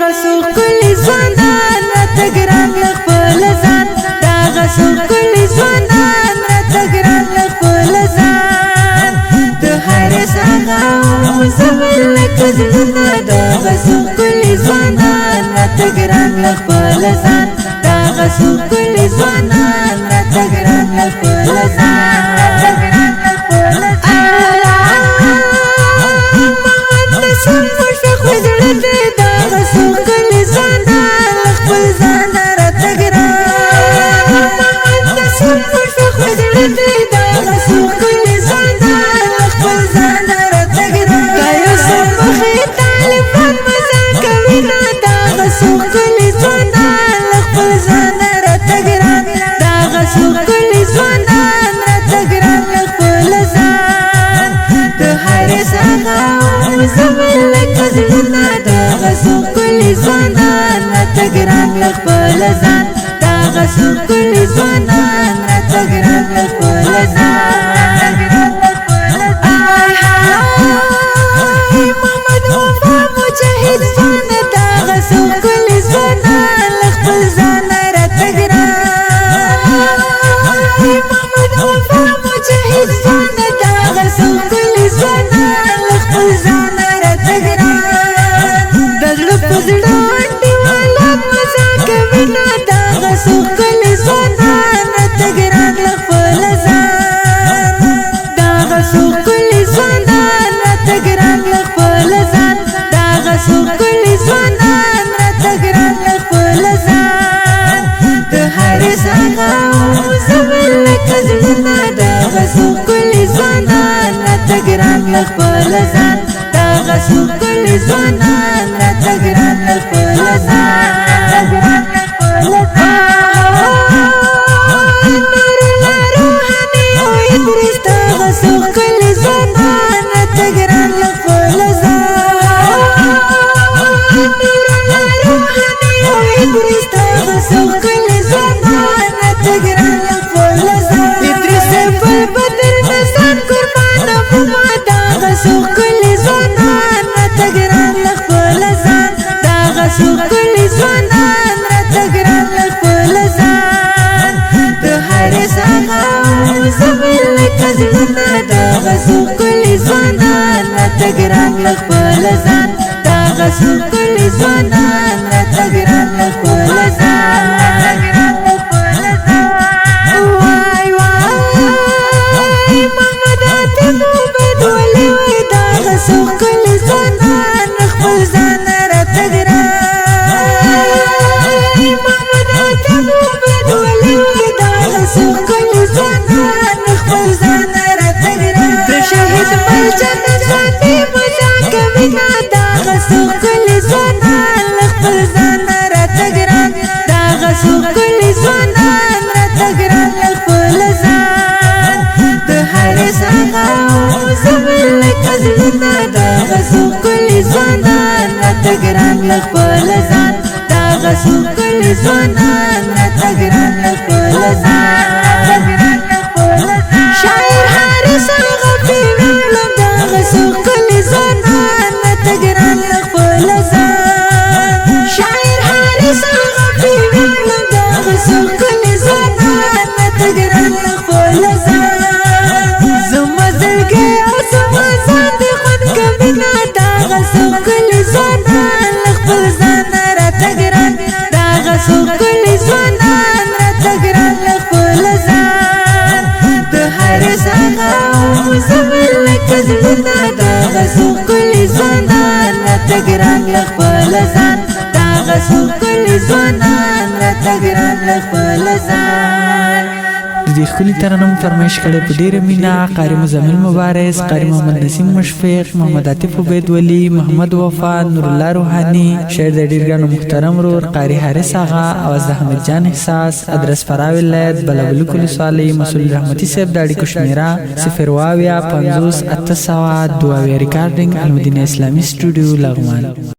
غسو کلی ځوانان راته ګران له خپل ځان دا غسو کلی ځوانان راته ګران له خپل ځان د هر څنګه زمل لکه زړونه دا غسو کلی ځوانان راته ګران له خپل ځان دا غسو کلی ځوانان راته ګران له خپل ځان ګران له خپل ځان دا غسو کلی ځوانان راته ګران له خپل ځان محمد وفا مجاهد ځوان دا غسو کلی ځوانان له خپل ځان راته ګران محمد وفا مجاهد ځوان دا غسو کلی ځوانان له خپل ځان راته ګران د زړه په زړه دا غسو کلی ځوانان راته ګران له خپل ځان دا غسو کلی ځوانان راته ګران له خپل ځان دا غسو کلی ځوانان راته ګران له خپل ځان د هر څنګه زمل لکه زړونه دا غسو کلی ځوانان راته ګران له خپل ځان دا غسو کلی ځوانان راته ګران له خپل ځان ګران له خپل ځان دا غسو کلی ځوانان راته ګران له خپل ځان وای وای محمد اتم عبید ولي دا غسو کلی ځوانان خپل ځان راته ګران محمد اتم عبید ولي دا غسو کلی ځوانان خپل ځان راته ګران د شهید مل جنت دا غسو کلی ځوانان خپل ځان راته ګران دا غسو کلی ځوانان راته ګران خپل ځان د هر څنګه زمل لکه زړونه دا غسو کلی ځوانان راته ګران خپل ځان دا غسو کلی ځوانان راته ګران خپل ځان شاعر حارث الغفی ویلم دا غسو کلی ځوانان راته ګران خپل ځان شاعر حارث الغفی ویلم دا غسو کلی ځوانان راته ګران خپل ځان زما زړګی او زما ځان دې خوند کوینه دا غسو کلی ځوانان خپل ځان راته ګران دا غسو کلی ځوانان راته ګران خپل ځان د هر څنګه زمل لکه زړونه دا غسو کلی ځوانان راته ګران خپل ځان دا غسو کلی ځوانان راته ګران خپل ځان د خپل ترنم فرمایش کړي په ډیره مینا قاری مزمل مبارز قاری محمد نسیم مشفق محمد عاطف عبید ولی محمد وفا نور الله روحانی شعر د ډیرګانو محترم رور قاری حارث آغا اواز د احمد جان احساس ادرس فراوی ولایت بلبل کل صالح مسعود رحمتی صاحب داړي کشمیرا 0 50 800 2 ریکارډینګ المدینه اسلامي سټوډیو لغمان.